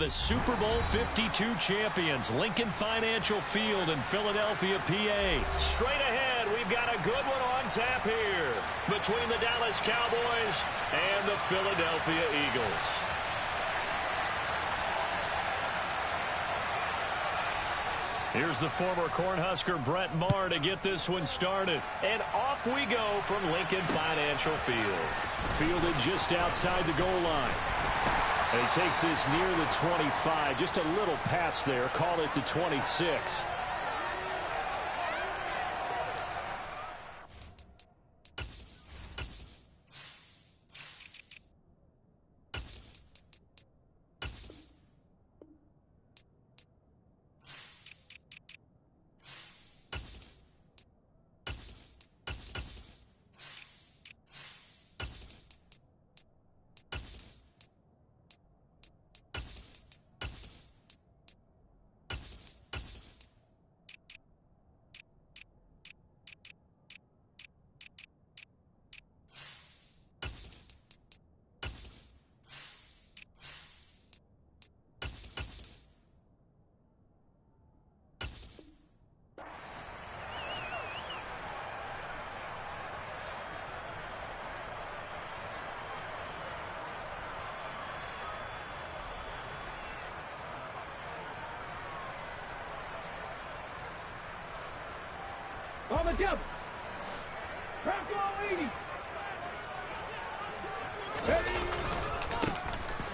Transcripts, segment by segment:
the Super Bowl 52 champions, Lincoln Financial Field in Philadelphia, PA. Straight ahead, we've got a good one on tap here between the Dallas Cowboys and the Philadelphia Eagles. Here's the former Cornhusker Brett Maher to get this one started. And off we go from Lincoln Financial Field. Fielded just outside the goal line. And he takes this near the 25. Just a little pass there. Call it the 26. All together. Crack all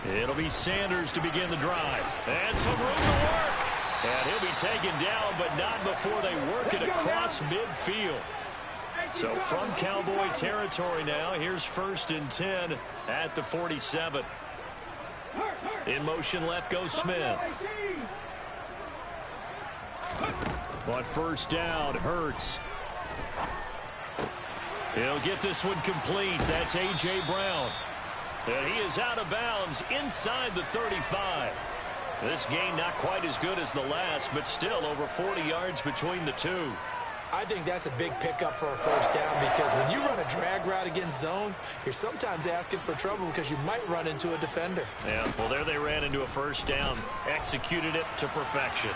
80. It'll be Sanders to begin the drive. And some room to work. And he'll be taken down, but not before they work it across midfield. So from Cowboy territory now, here's 1st and 10 at the 47. In motion left goes Smith. On 1st down, Hurts. He'll get this one complete. That's A.J. Brown. And he is out of bounds inside the 35. This gain not quite as good as the last, but still over 40 yards between the two. I think that's a big pickup for a 1st down because when you run a drag route against zone, you're sometimes asking for trouble because you might run into a defender. Yeah, well, there they ran into a 1st down. Executed it to perfection.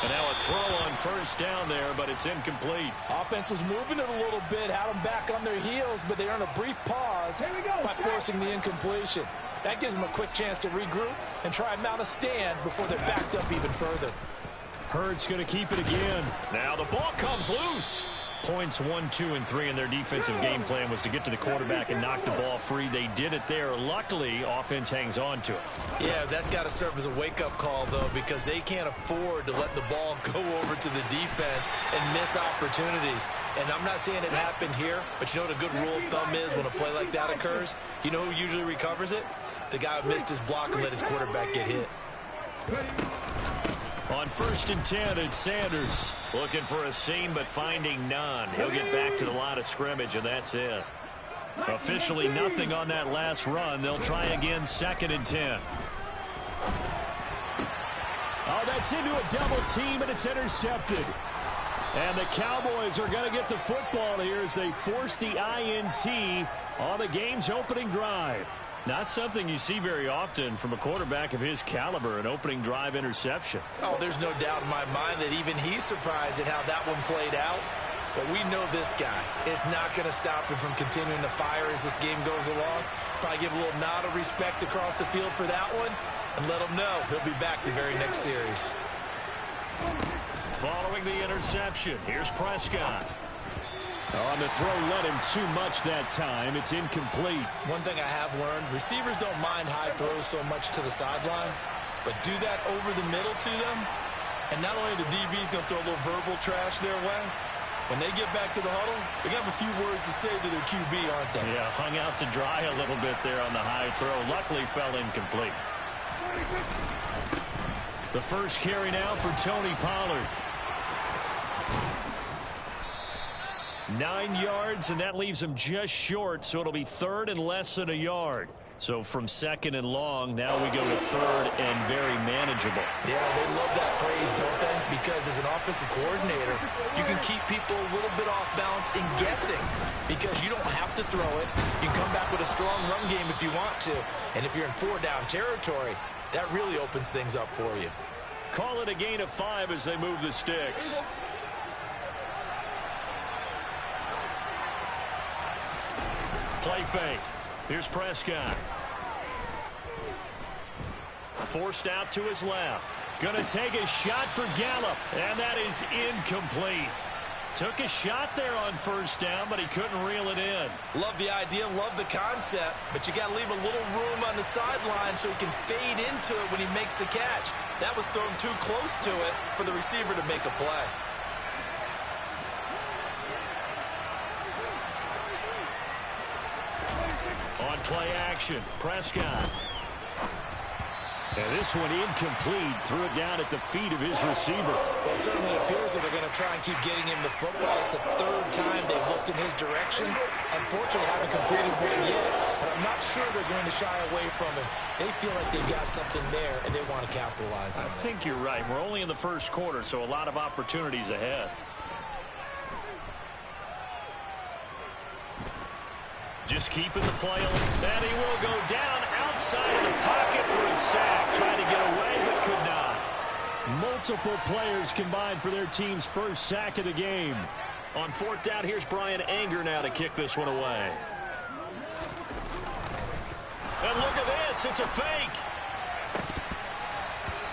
And now a throw on 1st down there, but it's incomplete. Offense was moving it a little bit, had them back on their heels, but they earned a brief pause by forcing the incompletion. That gives them a quick chance to regroup and try and mount a stand before they're backed up even further. Hurts going to keep it again. Now the ball comes loose. Points 1, 2, and 3 in their defensive game plan was to get to the quarterback and knock the ball free. They did it there. Luckily, offense hangs on to it. Yeah, that's got to serve as a wake-up call, though, because they can't afford to let the ball go over to the defense and miss opportunities. And I'm not saying it happened here, but you know what a good rule of thumb is when a play like that occurs? You know who usually recovers it? The guy who missed his block and let his quarterback get hit. On 1st and 10, it's Sanders. Looking for a seam, but finding none. He'll get back to the line of scrimmage, and that's it. Officially nothing on that last run. They'll try again 2nd and 10. Oh, that's into a double team, and it's intercepted. And the Cowboys are going to get the football here as they force the INT on the game's opening drive. Not something you see very often from a quarterback of his caliber, an opening drive interception. Oh, there's no doubt in my mind that even he's surprised at how that one played out. But we know this guy is not going to stop him from continuing to fire as this game goes along. Probably give a little nod of respect across the field for that one and let him know he'll be back the very next series. Following the interception, here's Prescott. On the throw, let him too much that time. It's incomplete. One thing I have learned, receivers don't mind high throws so much to the sideline, but do that over the middle to them, and not only the DB's going to throw a little verbal trash their way, when they get back to the huddle, they're going to have a few words to say to their QB, aren't they? Yeah, hung out to dry a little bit there on the high throw. Luckily, fell incomplete. The first carry now for Tony Pollard. 9 yards, and that leaves him just short, so it'll be 3rd and less than a yard. So from second and long, now we go to third and very manageable. Yeah, they love that phrase, don't they? Because as an offensive coordinator, you can keep people a little bit off balance and guessing because you don't have to throw it. You can come back with a strong run game if you want to. And if you're in 4-down territory, that really opens things up for you. Call it a gain of 5 as they move the sticks. Play fake. Here's Prescott. Forced out to his left. Gonna take a shot for Gallup, and that is incomplete. Took a shot there on first down, but he couldn't reel it in. Love the idea, love the concept, but you got to leave a little room on the sideline so he can fade into it when he makes the catch. That was thrown too close to it for the receiver to make a play. On play action, Prescott. And this one incomplete. Threw it down at the feet of his receiver. Well, it certainly appears that they're going to try and keep getting him the football. It's the third time they've looked in his direction. Unfortunately, haven't completed one yet, but I'm not sure they're going to shy away from him. They feel like they've got something there, and they want to capitalize on it. I think you're right. We're only in the first quarter, so a lot of opportunities ahead. Just keeping the play on, and he will go down outside of the pocket for a sack. Tried to get away, but could not. Multiple players combined for their team's first sack of the game. On fourth down, here's Brian Anger now to kick this one away. And look at this, it's a fake.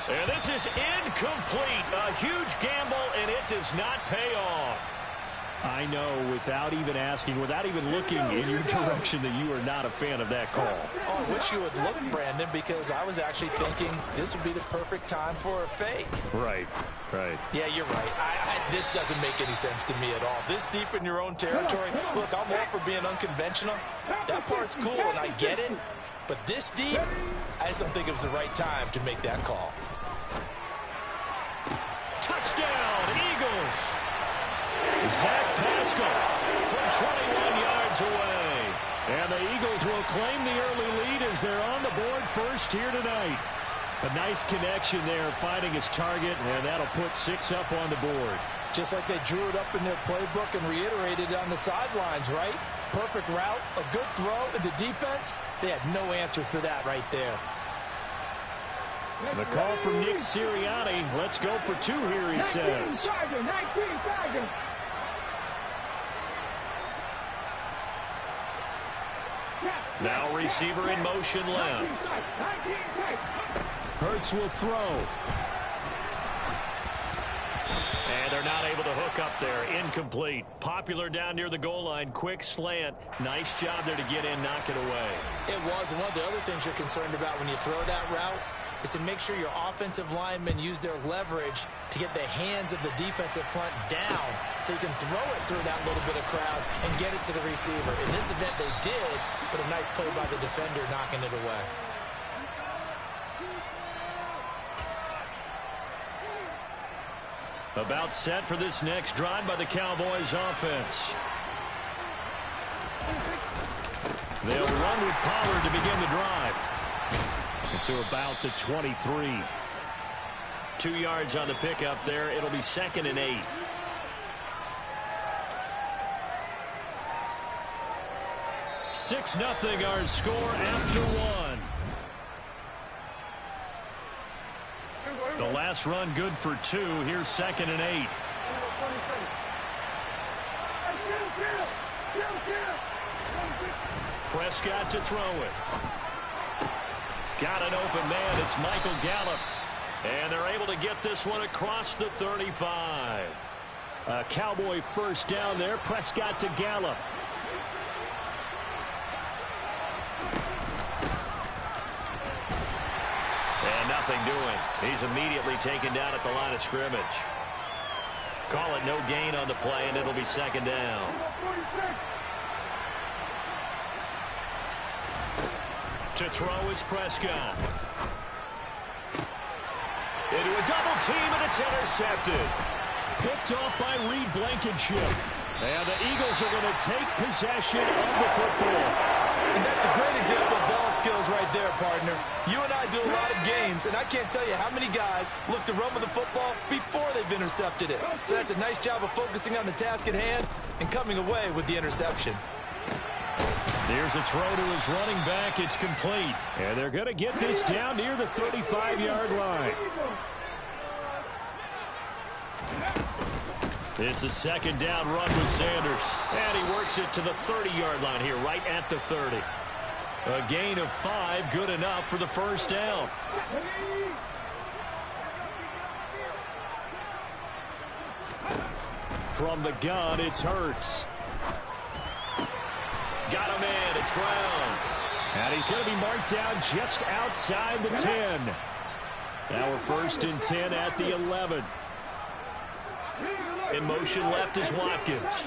And this is incomplete. A huge gamble, and it does not pay off. I know, without even asking, without even looking in your direction, that you are not a fan of that call. Oh, I wish you would look, Brandon, because I was actually thinking this would be the perfect time for a fake. Right. Yeah, you're right. This doesn't make any sense to me at all. This deep in your own territory, look, I'm all for being unconventional. That part's cool, and I get it. But this deep, I just don't think it was the right time to make that call. Touchdown, Eagles! Zach Pascal from 21 yards away. And the Eagles will claim the early lead as they're on the board first here tonight. A nice connection there, finding his target, and that'll put 6 up on the board. Just like they drew it up in their playbook and reiterated it on the sidelines, right? Perfect route, a good throw, and the defense, they had no answer for that right there. The call from Nick Sirianni. Let's go for 2 here, he says. Now receiver in motion left. Hurts will throw. And they're not able to hook up there. Incomplete. Popular down near the goal line. Quick slant. Nice job there to get in, knock it away. It was. And one of the other things you're concerned about when you throw that route is to make sure your offensive linemen use their leverage to get the hands of the defensive front down so you can throw it through that little bit of crowd and get it to the receiver. In this event, they did, but a nice play by the defender knocking it away. About set for this next drive by the Cowboys offense. They'll run with Pollard to begin the drive. To about the 23. 2 yards on the pickup there. It'll be 2nd and 8. Six nothing our score after 1. The last run good for 2. Here's 2nd and 8. Prescott to throw it. Got an open man. It's Michael Gallup. And they're able to get this one across the 35. A Cowboy first down there. Prescott to Gallup. And nothing doing. He's immediately taken down at the line of scrimmage. Call it no gain on the play, and it'll be 2nd down. To throw is Prescott. Into a double team, and it's intercepted. Picked off by Reed Blankenship. And the Eagles are going to take possession of the football. And that's a great example of ball skills right there, partner. You and I do a lot of games, and I can't tell you how many guys look to run with the football before they've intercepted it. So that's a nice job of focusing on the task at hand and coming away with the interception. Here's a throw to his running back. It's complete. And they're going to get this down near the 35-yard line. It's a second down run with Sanders. And he works it to the 30-yard line here, right at the 30. A gain of 5, good enough for the first down. From the gun, it's Hurts. Got him in. It's Brown. And he's going to be marked down just outside the 10. Now we're first and 10 at the 11. In motion left is Watkins.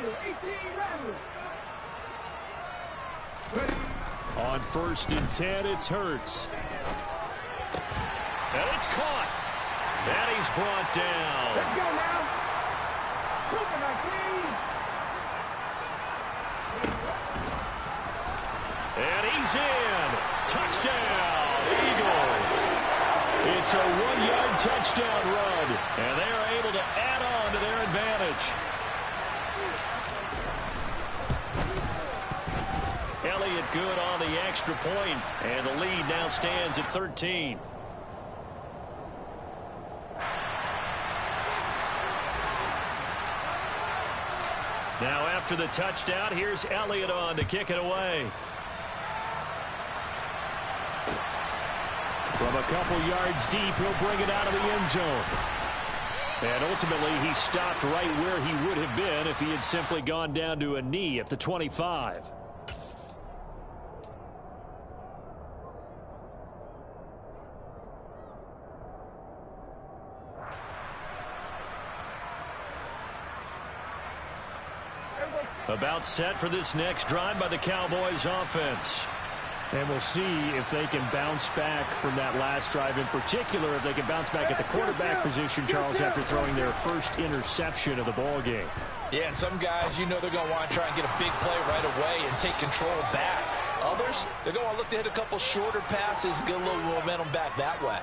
On first and 10, it's Hurts. And it's caught. And he's brought down. Let's go now. And he's in. Touchdown, Eagles. It's a 1-yard touchdown run. And they are able to add on to their advantage. Elliott good on the extra point. And the lead now stands at 13. Now after the touchdown, here's Elliott on to kick it away. From a couple yards deep, he'll bring it out of the end zone. And ultimately, he stopped right where he would have been if he had simply gone down to a knee at the 25. About set for this next drive by the Cowboys offense. And we'll see if they can bounce back from that last drive. In particular, if they can bounce back at the quarterback position, Charles, after throwing their first interception of the ball game. Yeah, and some guys, you know they're going to want to try and get a big play right away and take control back. Others, they're going to look to hit a couple shorter passes, get a little momentum back that way.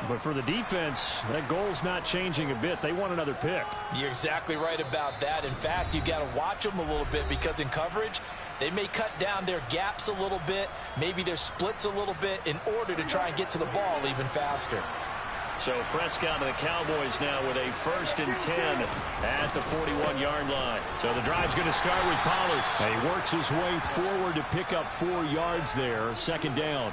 But for the defense, that goal's not changing a bit. They want another pick. You're exactly right about that. In fact, you've got to watch them a little bit because in coverage, they may cut down their gaps a little bit, maybe their splits a little bit in order to try and get to the ball even faster. So Prescott and the Cowboys now with a first and 10 at the 41-yard line. So the drive's going to start with Pollard. And he works his way forward to pick up 4 yards there, second down.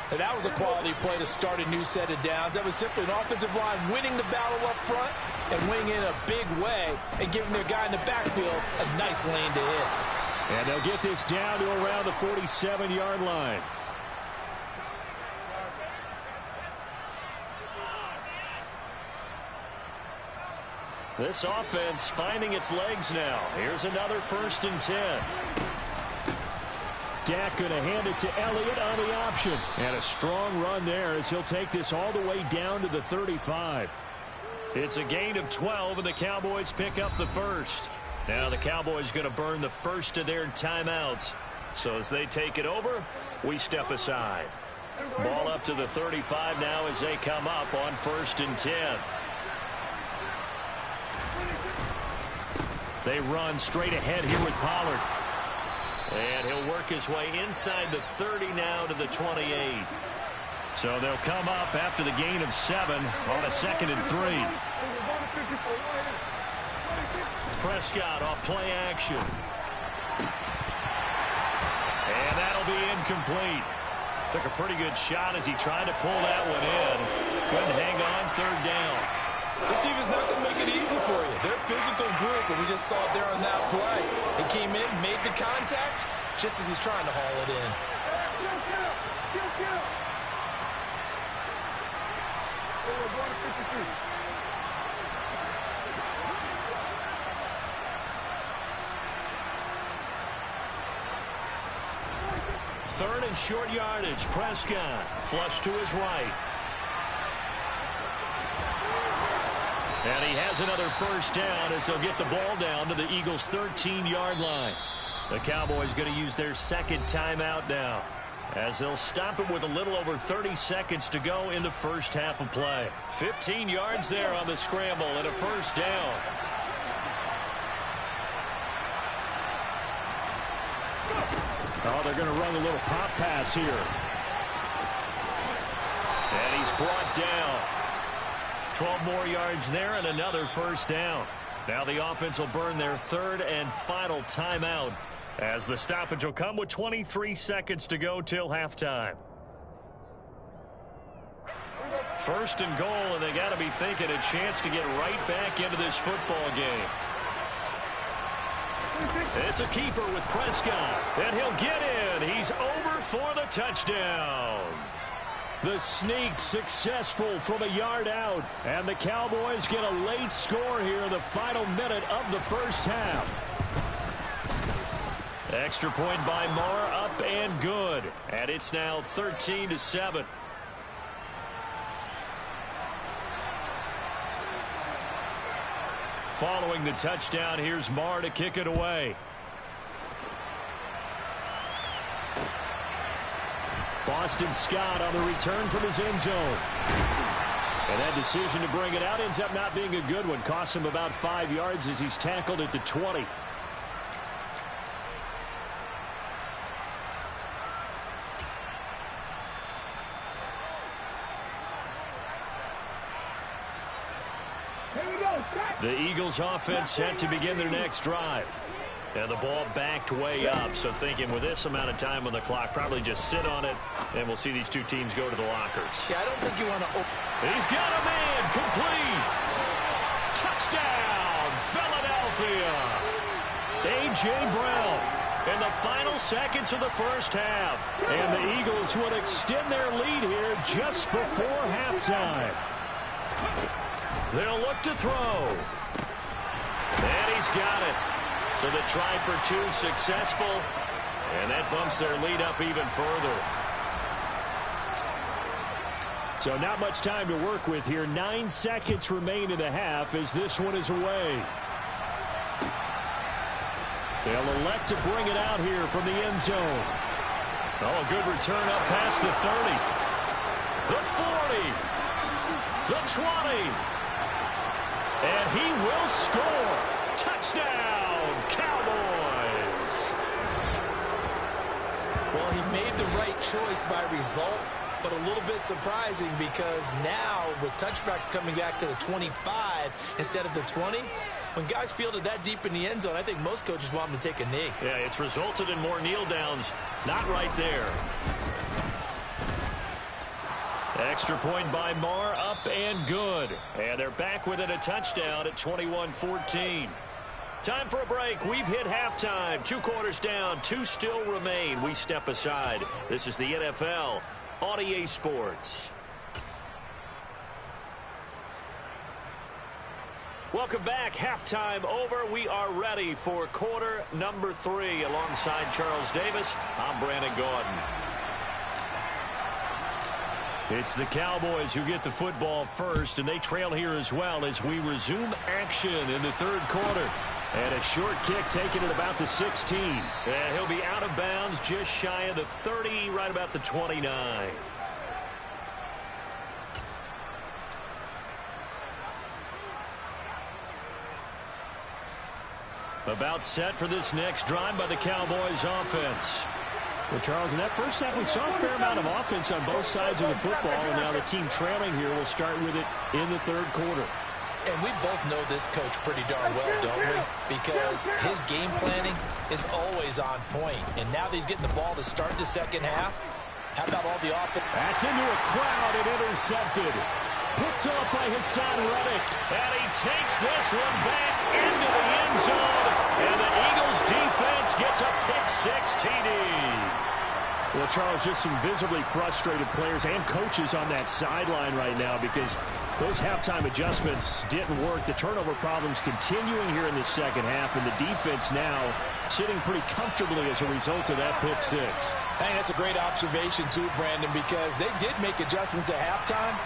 And that was a quality play to start a new set of downs. That was simply an offensive line winning the battle up front and winning in a big way and giving their guy in the backfield a nice lane to hit. And they'll get this down to around the 47-yard line. This offense finding its legs now. Here's another first and 10. Dak going to hand it to Elliott on the option. And a strong run there as he'll take this all the way down to the 35. It's a gain of 12, and the Cowboys pick up the first. Now the Cowboys going to burn the first of their timeouts. So as they take it over, we step aside. Ball up to the 35 now as they come up on first and 10. They run straight ahead here with Pollard. And he'll work his way inside the 30 now to the 28. So they'll come up after the gain of 7 on a second and 3. Prescott off play action. And that'll be incomplete. Took a pretty good shot as he tried to pull that one in. Couldn't hang on, third down. This team is not going to make it easy for you. They're a physical group, and we just saw it there on that play. He came in, made the contact, just as he's trying to haul it in. Third and short yardage. Prescott flush to his right. And he has another first down as they'll get the ball down to the Eagles' 13-yard line. The Cowboys going to use their second timeout now, as they'll stop it with a little over 30 seconds to go in the first half of play. 15 yards there on the scramble and a first down. Oh, they're going to run a little pop pass here. And he's brought down. 12 more yards there and another first down. Now the offense will burn their third and final timeout, as the stoppage will come with 23 seconds to go till halftime. First and goal, and they got to be thinking a chance to get right back into this football game. It's a keeper with Prescott, and he'll get in. He's over for the touchdown. The sneak successful from a yard out, and the Cowboys get a late score here in the final minute of the first half. Extra point by Marr, up and good, and it's now 13-7. Following the touchdown, here's Marr to kick it away. Boston Scott on the return from his end zone. And that decision to bring it out ends up not being a good one. Costs him about 5 yards as he's tackled at the 20. The Eagles offense set to begin their next drive. And the ball backed way up, so thinking with this amount of time on the clock, probably just sit on it, and we'll see these two teams go to the lockers. Yeah, I don't think you want to open. He's got a man, complete. Touchdown, Philadelphia. A.J. Brown in the final seconds of the first half. And the Eagles would extend their lead here just before halftime. They'll look to throw. And he's got it. So the try for two successful, and that bumps their lead up even further. So not much time to work with here. 9 seconds remain in the half as this one is away. They'll elect to bring it out here from the end zone. Oh, a good return up past the 30. The 40. The 20. And he will score. Touchdown, Cowboys. Well, he made the right choice by result, but a little bit surprising because now with touchbacks coming back to the 25 instead of the 20, when guys fielded that deep in the end zone, I think most coaches want them to take a knee. Yeah, it's resulted in more kneel downs. Not right there. Extra point by Marr, up and good. And they're back within a touchdown at 21-14. Time for a break. We've hit halftime. 2 quarters down, 2 still remain. We step aside. This is the NFL on EA Sports. Welcome back. Halftime over. We are ready for quarter number 3. Alongside Charles Davis, I'm Brandon Gordon. It's the Cowboys who get the football first, and they trail here as well as we resume action in the third quarter. And a short kick taken at about the 16. And he'll be out of bounds just shy of the 30, right about the 29. About set for this next drive by the Cowboys offense. Well, Charles, in that first half, we saw a fair amount of offense on both sides of the football, and now the team trailing here will start with it in the third quarter. And we both know this coach pretty darn well, don't we? Because his game planning is always on point. And now that he's getting the ball to start the second half, how about all the offense? That's into a crowd and intercepted. Picked off by Hassan Reddick. And he takes this one back into the end zone. And the Eagles defense gets a pick-6 TD. Well, Charles, just some visibly frustrated players and coaches on that sideline right now because those halftime adjustments didn't work. The turnover problems continuing here in the second half, and the defense now sitting pretty comfortably as a result of that pick-6. I think that's a great observation, too, Brandon, because they did make adjustments at halftime,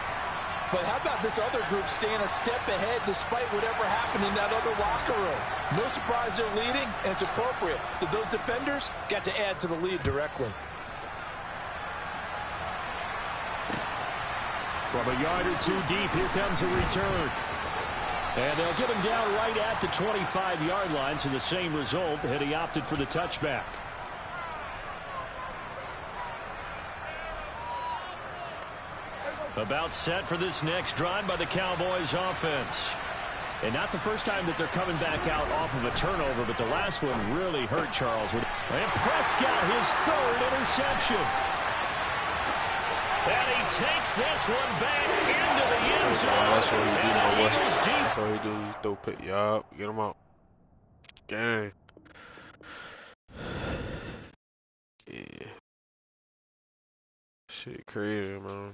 But how about this other group staying a step ahead despite whatever happened in that other locker room? No surprise they're leading, and it's appropriate that those defenders got to add to the lead directly. From a yard or two deep, here comes a return. And they'll get him down right at the 25-yard line, so the same result, had he opted for the touchback. About set for this next drive by the Cowboys offense. And not the first time that they're coming back out off of a turnover, but the last one really hurt Charles. And Prescott, his third interception. And he takes this one back into the end zone. That's what he do, my boy. Eagles That's what he do. He throw pick. Yup. Get him out. Gang. Yeah. Shit crazy, man.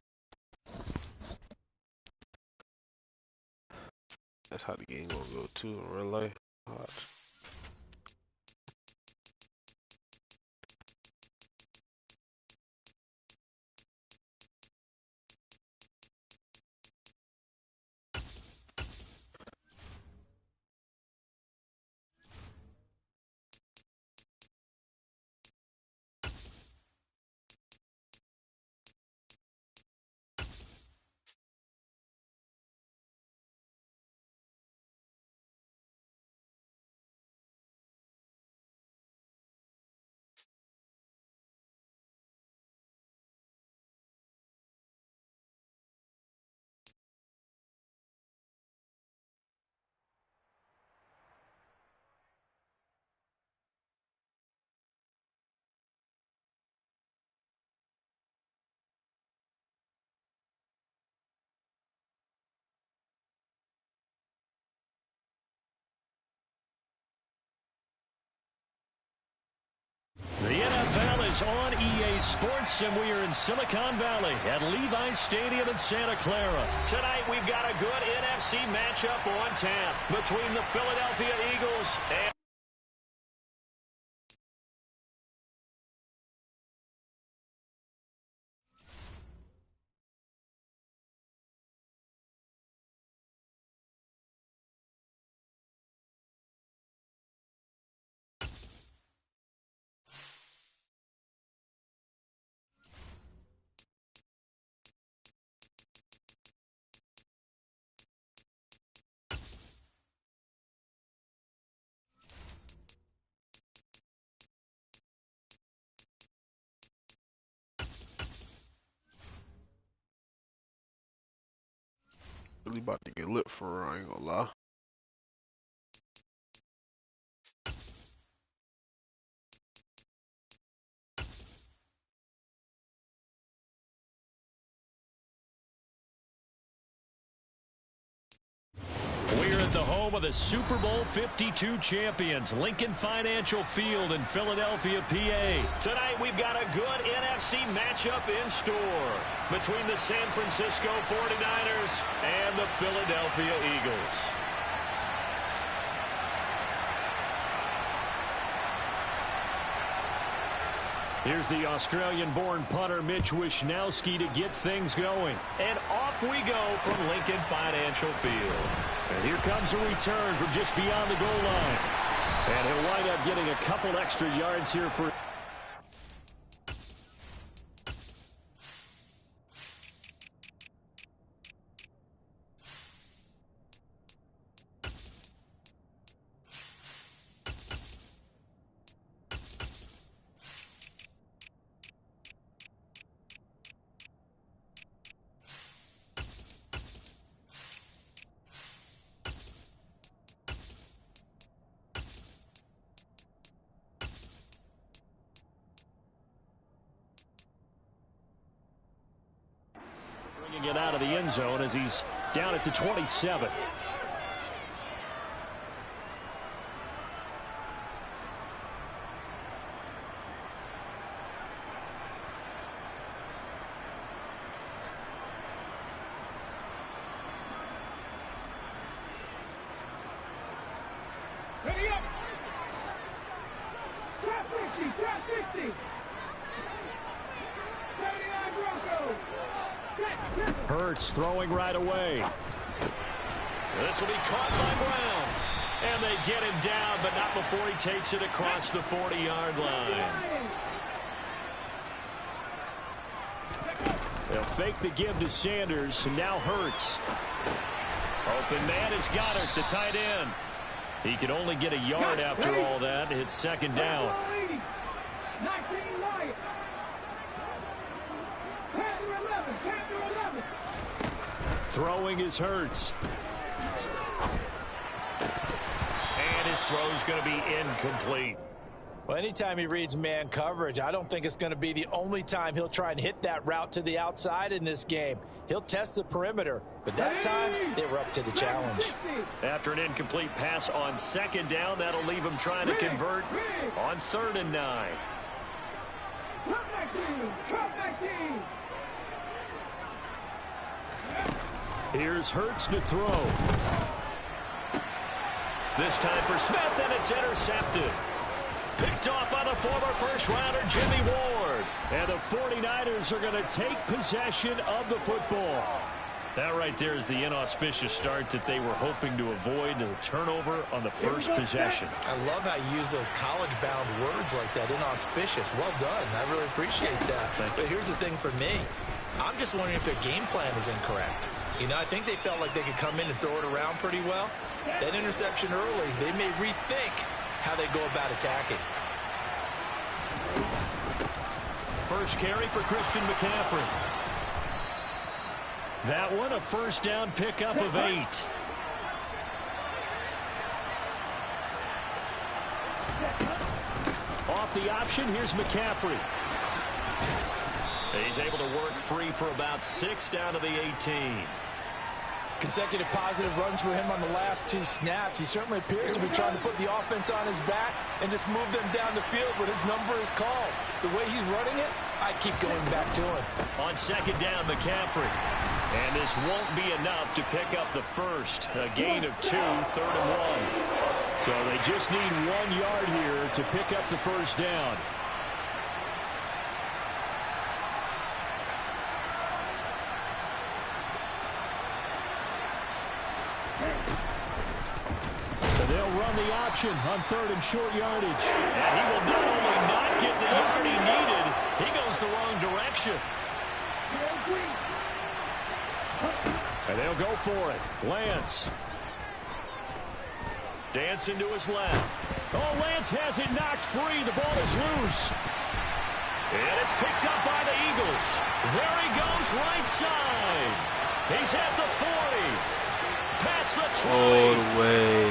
That's how the game gonna go too in real life. Watch. The NFL is on EA Sports, and we are in Silicon Valley at Levi's Stadium in Santa Clara. Tonight, we've got a good NFC matchup on tap between the Philadelphia Eagles and... Really about to get lit for real, I ain't gonna lie. We're at the home of the Super Bowl 52 champions, Lincoln Financial Field in Philadelphia, PA. Tonight, we've got a good NFC matchup in store between the San Francisco 49ers and the Philadelphia Eagles. Here's the Australian-born punter Mitch Wishnowsky to get things going. And off we go from Lincoln Financial Field. And here comes a return from just beyond the goal line. And he'll wind up getting a couple extra yards here for... It out of the end zone as he's down at the 27. Ready up! Trap 50! Trap 50! 79 Broncos! Hurts throwing right away. This will be caught by Brown. And they get him down, but not before he takes it across the 40-yard line. They'll fake the give to Sanders, and now Hurts. Open man is Goddard, the tight end. He could only get a yard after all that. It's second down. Throwing is Hurts. And his throw's going to be incomplete. Well, anytime he reads man coverage, I don't think it's going to be the only time he'll try and hit that route to the outside in this game. He'll test the perimeter, but that time they were up to the challenge. After an incomplete pass on second down, that'll leave him trying to convert on 3rd and 9. Here's Hurts to throw. This time for Smith, and it's intercepted. Picked off by the former first-rounder Jimmy Ward. And the 49ers are going to take possession of the football. That right there is the inauspicious start that they were hoping to avoid, the turnover on the first possession. I love how you use those college-bound words like that, inauspicious. Well done. I really appreciate that. But here's the thing for me. I'm just wondering if their game plan is incorrect. You know, I think they felt like they could come in and throw it around pretty well. That interception early, they may rethink how they go about attacking. First carry for Christian McCaffrey. That one a first down pickup of 8. Off the option, here's McCaffrey. He's able to work free for about 6 down to the 18. Consecutive positive runs for him on the last 2 snaps. He certainly appears to be trying to put the offense on his back and just move them down the field, but his number is called. The way he's running it, I keep going back to him. On second down, McCaffrey. And this won't be enough to pick up the first. A gain of 2, 3rd and 1. So they just need 1 yard here to pick up the first down. They'll run the option on 3rd and short yardage. And he will not only not get the yard he needed, he goes the wrong direction. And they'll go for it. Lance. Dancing to his left. Oh, Lance has it knocked free. The ball is loose. And it's picked up by the Eagles. There he goes, right side. He's at the 40. Past the 20. All the way.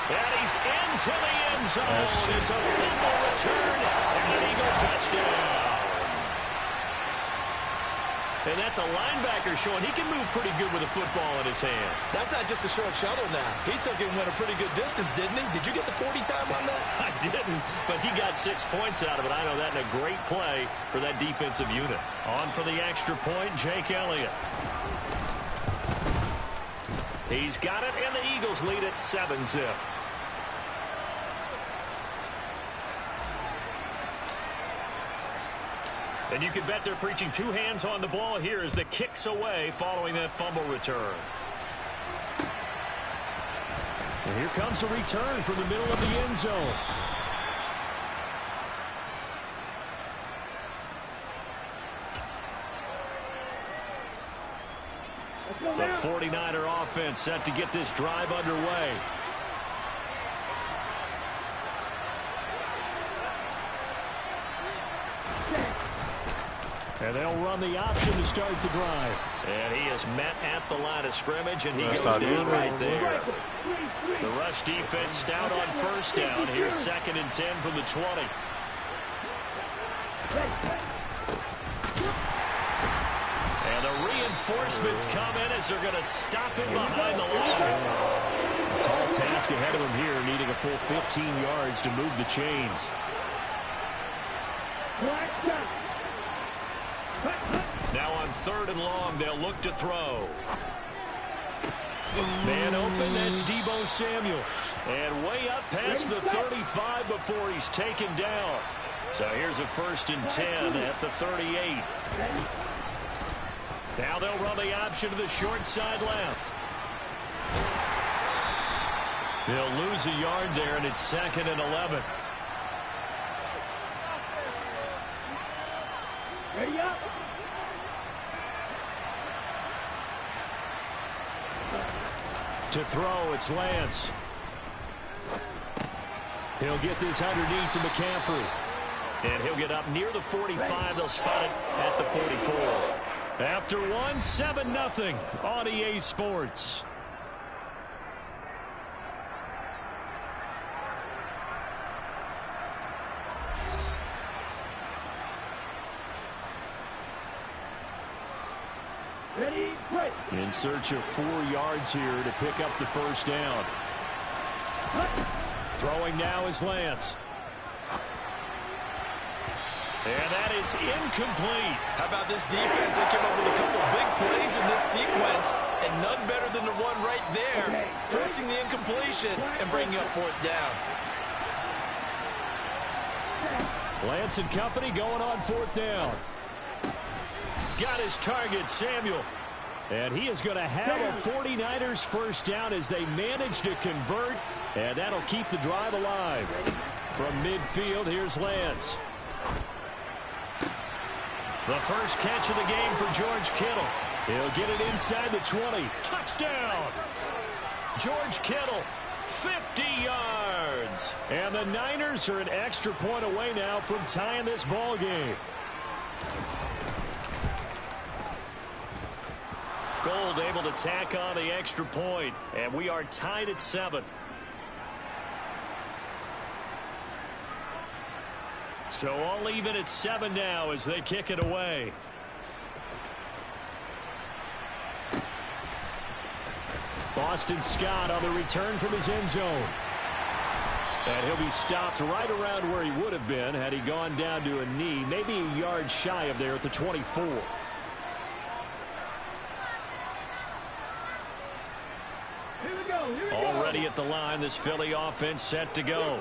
And he's into the end zone. It's a fumble return and an Eagle touchdown. And that's a linebacker showing he can move pretty good with a football in his hand. That's not just a short shuttle now. He took it and went a pretty good distance, didn't he? Did you get the 40 time on that? I didn't, but he got 6 points out of it. I know that in a great play for that defensive unit. On for the extra point, Jake Elliott. He's got it, and the Eagles lead at 7-0. And you can bet they're preaching 2 hands on the ball here as the kick's away following that fumble return. And here comes a return from the middle of the end zone. The 49er offense set to get this drive underway. And they'll run the option to start the drive. And he is met at the line of scrimmage, and he goes down right there. The rush defense stout on first down. Here's 2nd and 10 from the 20. And the reinforcements come in as they're going to stop him behind the line. A tall task ahead of him here, needing a full 15 yards to move the chains. Now on 3rd and long, they'll look to throw. Man open, that's Deebo Samuel. And way up past the 35 before he's taken down. So here's a 1st and 10 at the 38. Now they'll run the option to the short side left. They'll lose a yard there, and it's 2nd and 11. Ready up. To throw, it's Lance. He'll get this underneath to McCaffrey. And he'll get up near the 45. They'll spot it at the 44. After one, 7-0 on EA Sports. Ready, play. In search of 4 yards here to pick up the first down. Throwing now is Lance. And that is incomplete. How about this defense? They came up with a couple big plays in this sequence, and none better than the one right there, forcing the incompletion and bringing up 4th down. Lance and company going on 4th down. Got his target, Samuel. And he is going to have a 49ers first down as they manage to convert, and that'll keep the drive alive. From midfield, here's Lance. The first catch of the game for George Kittle. He'll get it inside the 20. Touchdown! George Kittle, 50 yards. And the Niners are an extra point away now from tying this ball game. Gold able to tack on the extra point, and we are tied at 7. So all even at 7 now as they kick it away. Boston Scott on the return from his end zone. And he'll be stopped right around where he would have been had he gone down to a knee, maybe a yard shy of there at the 24. Already at the line, this Philly offense set to go.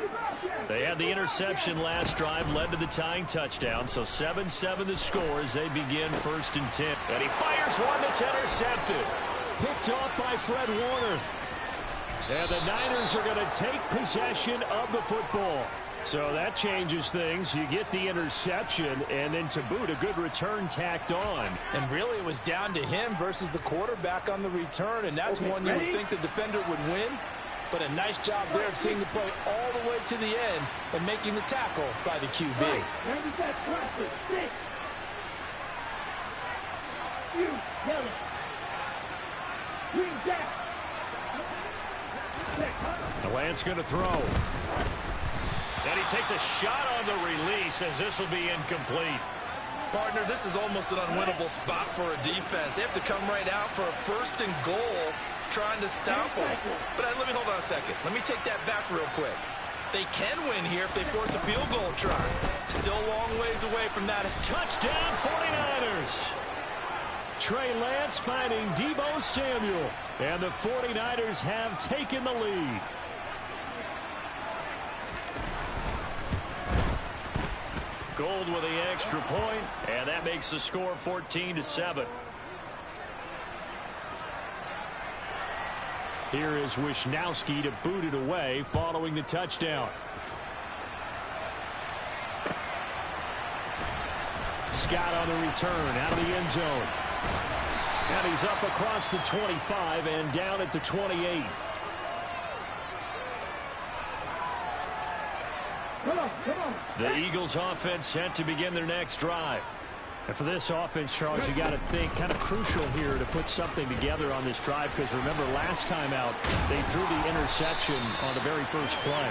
They had the interception last drive, led to the tying touchdown, so 7-7 the score as they begin 1st and 10. And he fires one that's intercepted. Picked off by Fred Warner. And the Niners are going to take possession of the football. So that changes things. You get the interception, and then to boot, a good return tacked on. And really, it was down to him versus the quarterback on the return, and that's one you would think the defender would win. But a nice job there of seeing the play all the way to the end and making the tackle by the QB. The Lance going to throw. And he takes a shot on the release as this will be incomplete. Partner, this is almost an unwinnable spot for a defense. They have to come right out for a 1st and goal trying to stop them. But let me hold on a second. Let me take that back real quick. They can win here if they force a field goal try. Still a long ways away from that. Touchdown 49ers. Trey Lance finding Deebo Samuel. And the 49ers have taken the lead. Gold with the extra point, and that makes the score 14-7. Here is Wisnowski to boot it away following the touchdown. Scott on the return out of the end zone. And he's up across the 25 and down at the 28. The Eagles offense set to begin their next drive. And for this offense, Charles, you got to think kind of crucial here to put something together on this drive, because remember last time out they threw the interception on the very first play.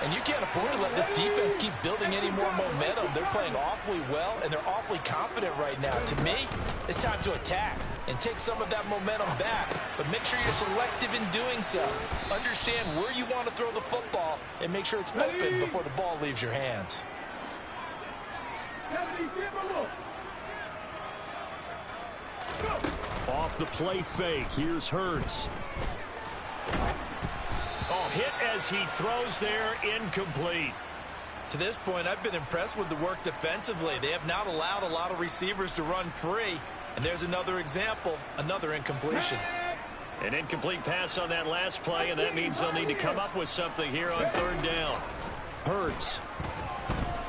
And you can't afford to let this defense keep building any more momentum. They're playing awfully well, and they're awfully confident right now. To me, it's time to attack and take some of that momentum back. But make sure you're selective in doing so. Understand where you want to throw the football and make sure it's open before the ball leaves your hands. Off the play fake, here's Hurts. Oh, hit as he throws there, incomplete. To this point, I've been impressed with the work defensively. They have not allowed a lot of receivers to run free, And there's another example, another incompletion. An incomplete pass on that last play, and that means they'll need to come up with something here on third down. Hurts.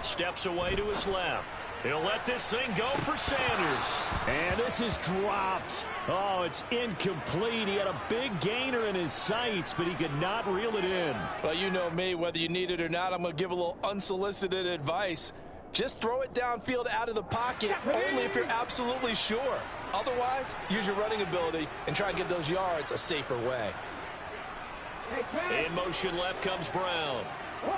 Steps away to his left. He'll let this thing go for Sanders. And this is dropped. Oh, it's incomplete. He had a big gainer in his sights, but he could not reel it in. Well, you know me, whether you need it or not, I'm going to give a little unsolicited advice. Just throw it downfield out of the pocket, only if you're absolutely sure. Otherwise, use your running ability and try and get those yards a safer way. In motion left comes Brown. 60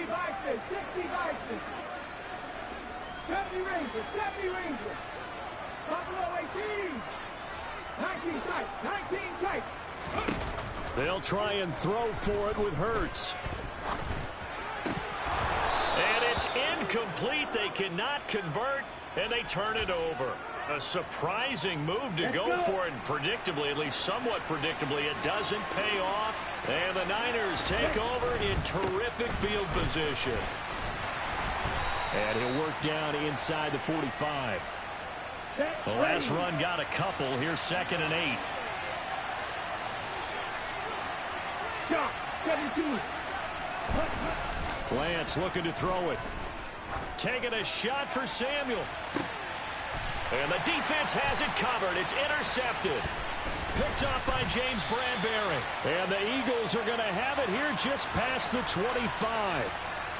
boxes, 60 boxes. 70 Rangers, 70 Rangers. Buffalo 18. 19 tight, 19 tight. They'll try and throw for it with Hurts. And it's incomplete. They cannot convert, and they turn it over. A surprising move to go for it, and predictably, at least somewhat predictably, it doesn't pay off. And the Niners take over in terrific field position. And he'll work down inside the 45. The last run got a couple. Here's 2nd and 8. Shot, 17. Lance looking to throw it. Taking a shot for Samuel. And the defense has it covered. It's intercepted. Picked off by James Bradbury. And the Eagles are going to have it here just past the 25.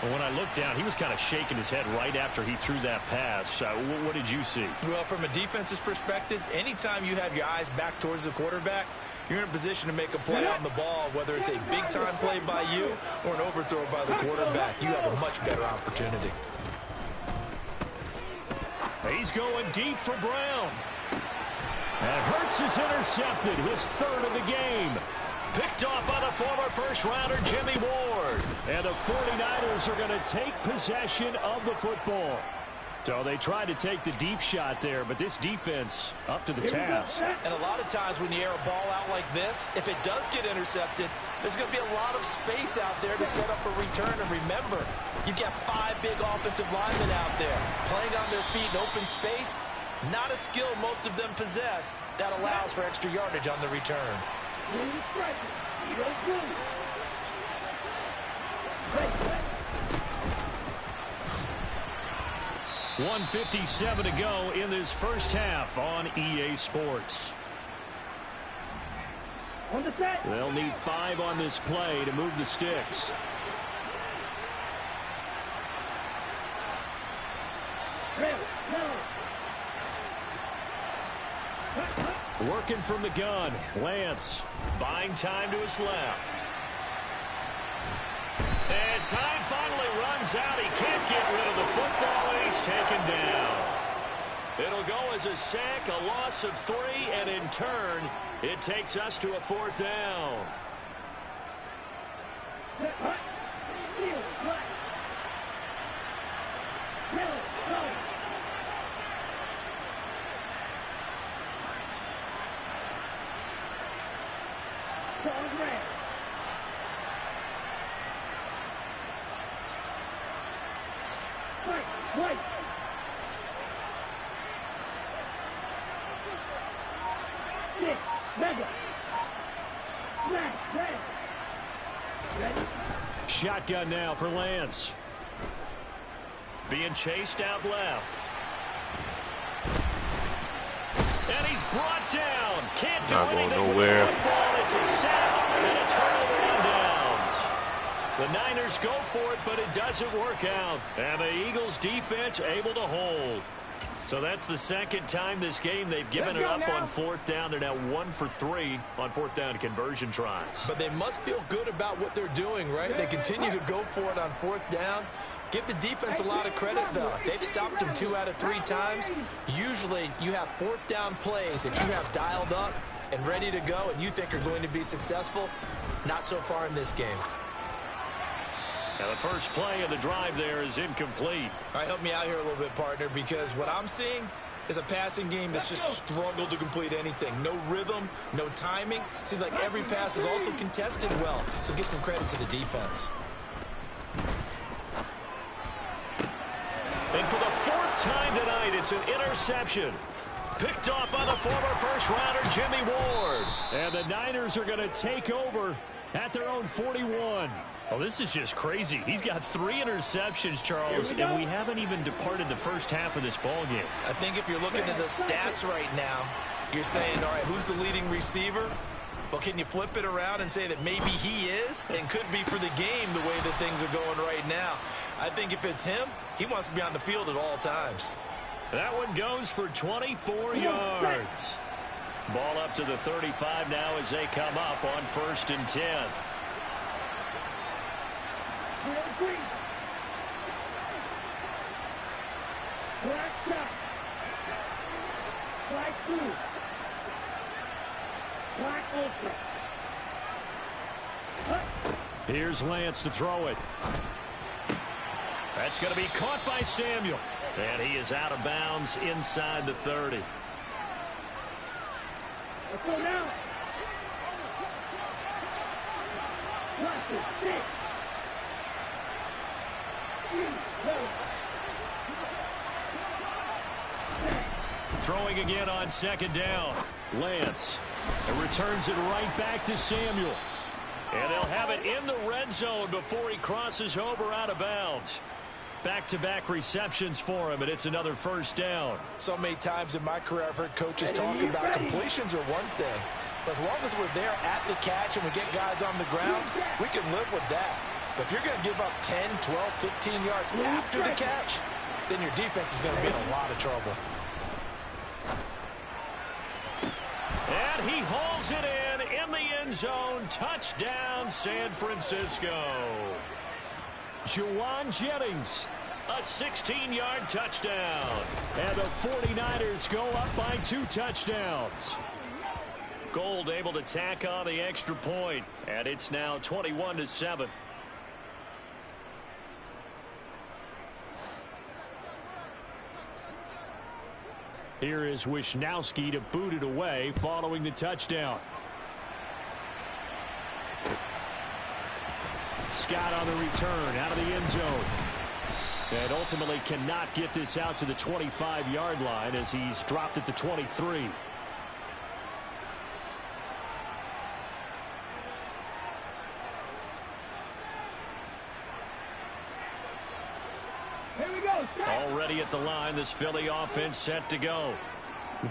Well, when I looked down, he was kind of shaking his head right after he threw that pass. What did you see? Well, from a defense's perspective, anytime you have your eyes back towards the quarterback, you're in a position to make a play on the ball, whether it's a big-time play by you or an overthrow by the quarterback. You have a much better opportunity. He's going deep for Brown. And Hurts is intercepted, his 3rd of the game. Picked off by the former first-rounder Jimmy Ward. And the 49ers are going to take possession of the football. So they tried to take the deep shot there, but this defense up to the task. And a lot of times when you air a ball out like this, if it does get intercepted, there's going to be a lot of space out there to set up a return. And remember, you've got 5 big offensive linemen out there playing on their feet in open space. Not a skill most of them possess that allows for extra yardage on the return. 1:57 to go in this first half on EA Sports. They'll need 5 on this play to move the sticks. Working from the gun, Lance. Buying time to his left. And time finally runs out. He can't get rid of the football, and he's taken down. It'll go as a sack, a loss of 3, and in turn, it takes us to a 4th down. Right. Six, mega. Red. Shotgun now for Lance. Being chased out left. And he's brought down. Can't do anything nowhere. with the football. It's a sack and a turnover and downs. The Niners go for it, but it doesn't work out. And the Eagles defense able to hold. So that's the 2nd time this game they've given it up on 4th down. They're now 1 for 3 on 4th down conversion tries. But they must feel good about what they're doing, right? They continue to go for it on 4th down. Give the defense a lot of credit, though. They've stopped them 2 out of 3 times. Usually, you have 4th down plays that you have dialed up and ready to go and you think are going to be successful. Not so far in this game. Now the first play of the drive there is incomplete. All right, help me out here a little bit, partner, because what I'm seeing is a passing game that's just struggled to complete anything. No rhythm, no timing. Seems like every pass is also contested well, so give some credit to the defense. And for the 4th time tonight. It's an interception. Picked off by the former first-rounder Jimmy Ward. And the Niners are going to take over at their own 41. Well, this is just crazy. He's got 3 interceptions, Charles, and we haven't even departed the first half of this ball game. I think if you're looking at the stats right now, you're saying, all right, who's the leading receiver? Well, can you flip it around and say that maybe he is and could be for the game the way that things are going right now? I think if it's him, he wants to be on the field at all times. That one goes for 24 yards. Ball up to the 35 now as they come up on 1st and 10. Black shot. Black 2. Black ultra. Here's Lance to throw it. That's going to be caught by Samuel. And he is out of bounds inside the 30. Let's go now. Watch it. Stick. Throwing again on 2nd down. Lance. And returns it right back to Samuel. And they'll have it in the red zone before he crosses over out of bounds. Back-to-back receptions for him, and it's another 1st down. So many times in my career I've heard coaches talk about completions are one thing. But as long as we're there at the catch and we get guys on the ground, we can live with that. But if you're going to give up 10, 12, 15 yards after the catch, then your defense is going to be in a lot of trouble. And he hauls it in the end zone. Touchdown, San Francisco. Juwan Jennings. A 16-yard touchdown. And the 49ers go up by 2 touchdowns. Gold able to tack on the extra point. And it's now 21-7. Here is Wisnowski to boot it away following the touchdown. Scott on the return out of the end zone. And ultimately cannot get this out to the 25-yard line as he's dropped at the 23. Here we go. Already at the line, this Philly offense set to go.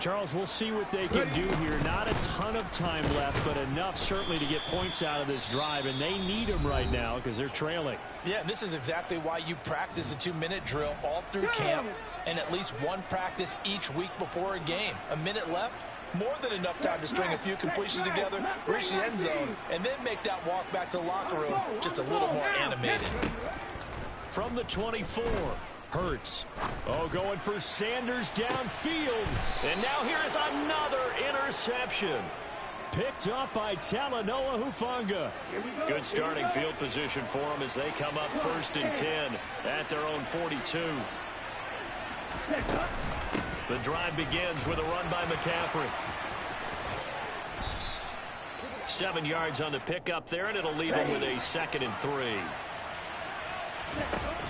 Charles, we'll see what they can do here. Not a ton of time left, but enough certainly to get points out of this drive, and they need them right now because they're trailing. Yeah, and this is exactly why you practice a 2-minute drill all through camp and at least one practice each week before a game. A minute left, more than enough time to string a few completions together, reach the end zone, and then make that walk back to the locker room just a little more animated. From the 24. Hurts. Oh, going for Sanders downfield. And now here is another interception. Picked up by Talanoa Hufanga. Good starting field position for them as they come up 1st and 10 at their own 42. The drive begins with a run by McCaffrey. 7 yards on the pickup there, and it'll leave him with a 2nd and 3.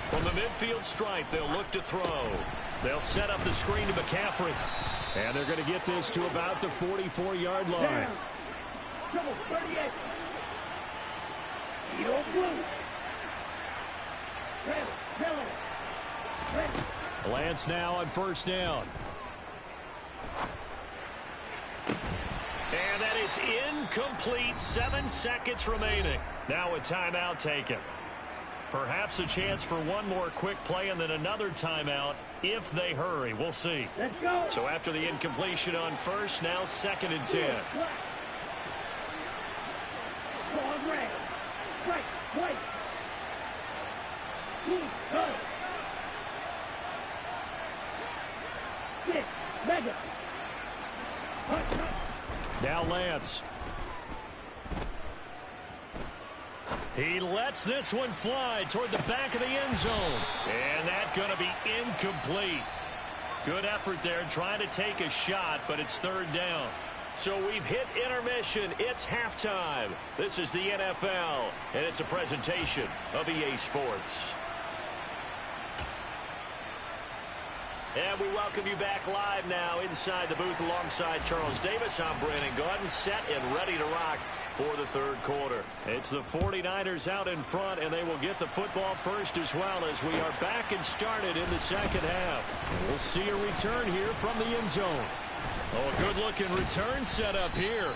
From the midfield stripe, they'll look to throw. They'll set up the screen to McCaffrey. And they're going to get this to about the 44-yard line. Lance now on 1st down. And that is incomplete. 7 seconds remaining. Now a timeout taken. Perhaps a chance for one more quick play and then another timeout if they hurry. We'll see. Let's go. So after the incompletion on 1st, now 2nd and 10. Ball red. Right. White. Go. 6. Mega. Now Lance. He lets this one fly toward the back of the end zone. And that's going to be incomplete. Good effort there trying to take a shot, but it's 3rd down. So we've hit intermission. It's halftime. This is the NFL, and it's a presentation of EA Sports. And we welcome you back live now inside the booth alongside Charles Davis. I'm Brandon Gaudin, set and ready to rock for the third quarter. It's the 49ers out in front, and they will get the football first as well as we are back and started in the second half. We'll see a return here from the end zone. Oh, a good-looking return set up here.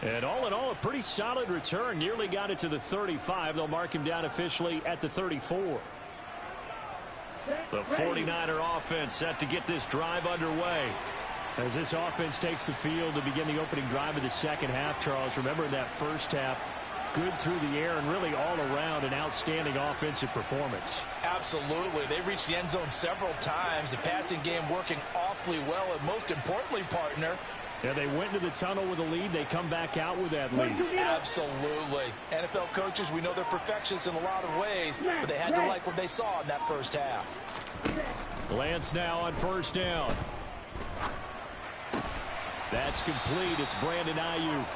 And all in all, a pretty solid return. Nearly got it to the 35. They'll mark him down officially at the 34. The 49er offense set to get this drive underway. As this offense takes the field to begin the opening drive of the second half, Charles, remember in that first half, good through the air and really all around an outstanding offensive performance. Absolutely. They reached the end zone several times. The passing game working awfully well, and most importantly, partner, yeah, they went into the tunnel with a lead. They come back out with that lead. Absolutely. NFL coaches, we know they're perfectionists in a lot of ways, but they had to like what they saw in that first half. Lance now on first down. That's complete. It's Brandon Ayuk.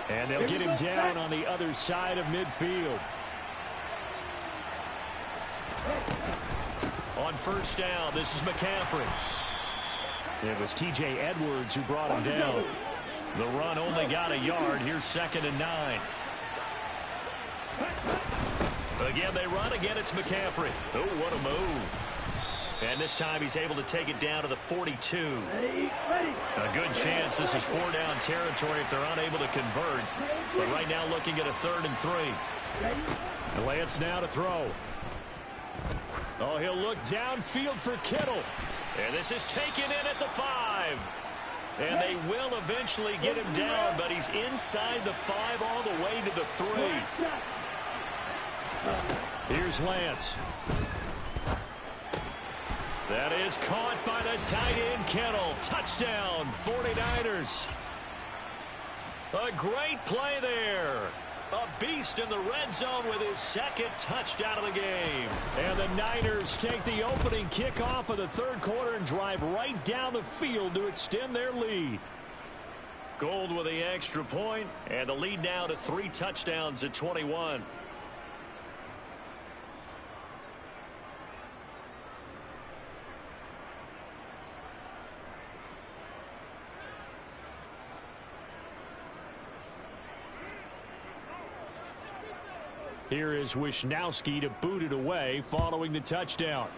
And they'll get him down on the other side of midfield. On first down, this is McCaffrey. It was T.J. Edwards who brought him down. The run only got a yard. Here's 2nd and 9. Again, they run. Again, it's McCaffrey. Oh, what a move. And this time he's able to take it down to the 42. A good chance this is 4-down territory if they're unable to convert. But right now looking at a 3rd and 3. And Lance now to throw. Oh, he'll look downfield for Kittle. And this is taken in at the 5. And they will eventually get him down, but he's inside the 5 all the way to the 3. Here's Lance. That is caught by the tight end Kittle. Touchdown, 49ers. A great play there. A beast in the red zone with his 2nd touchdown of the game. And the Niners take the opening kickoff of the third quarter and drive right down the field to extend their lead. Gold with the extra point, and the lead now to 3 touchdowns at 21. Here is Wisnowski to boot it away following the touchdown.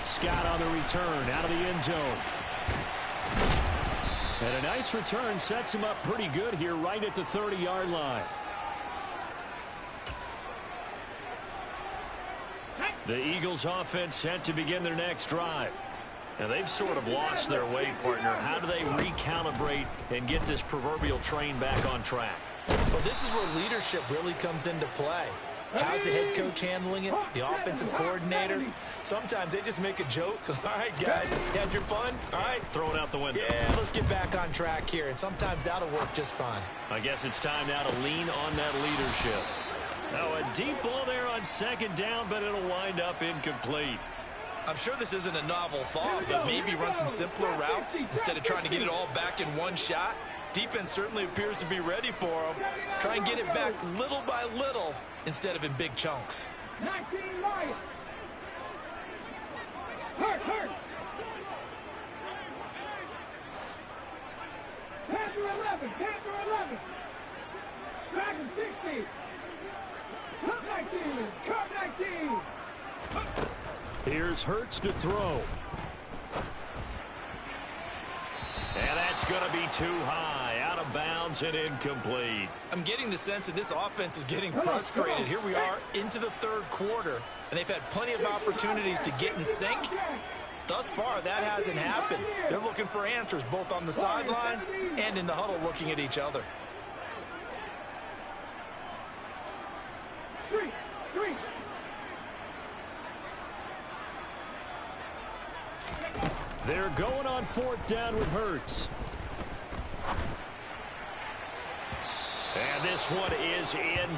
Scott on the return out of the end zone. And a nice return sets him up pretty good here right at the 30-yard line. The Eagles offense set to begin their next drive. Now, they've sort of lost their way, partner. How do they recalibrate and get this proverbial train back on track? Well, this is where leadership really comes into play. How's the head coach handling it? The offensive coordinator? Sometimes they just make a joke. All right, guys, you had your fun? All right. Throw it out the window. Yeah, let's get back on track here. And sometimes that'll work just fine. I guess it's time now to lean on that leadership. Now, a deep ball there on 2nd down, but it'll wind up incomplete. I'm sure this isn't a novel thought, but maybe run some simpler routes instead of trying to get it all back in one shot. Defense certainly appears to be ready for them. Try and get it back little by little instead of in big chunks. 19 Lions. Hurt. Panther 11. Dragon 60. Cup 19. Here's Hurts to throw. And that's going to be too high. Out of bounds and incomplete. I'm getting the sense that this offense is getting frustrated. Here we are into the third quarter, and they've had plenty of opportunities to get in sync. Thus far, that hasn't happened. They're looking for answers both on the sidelines and in the huddle looking at each other. 3. They're going on 4th down with Hurts. And this one is in.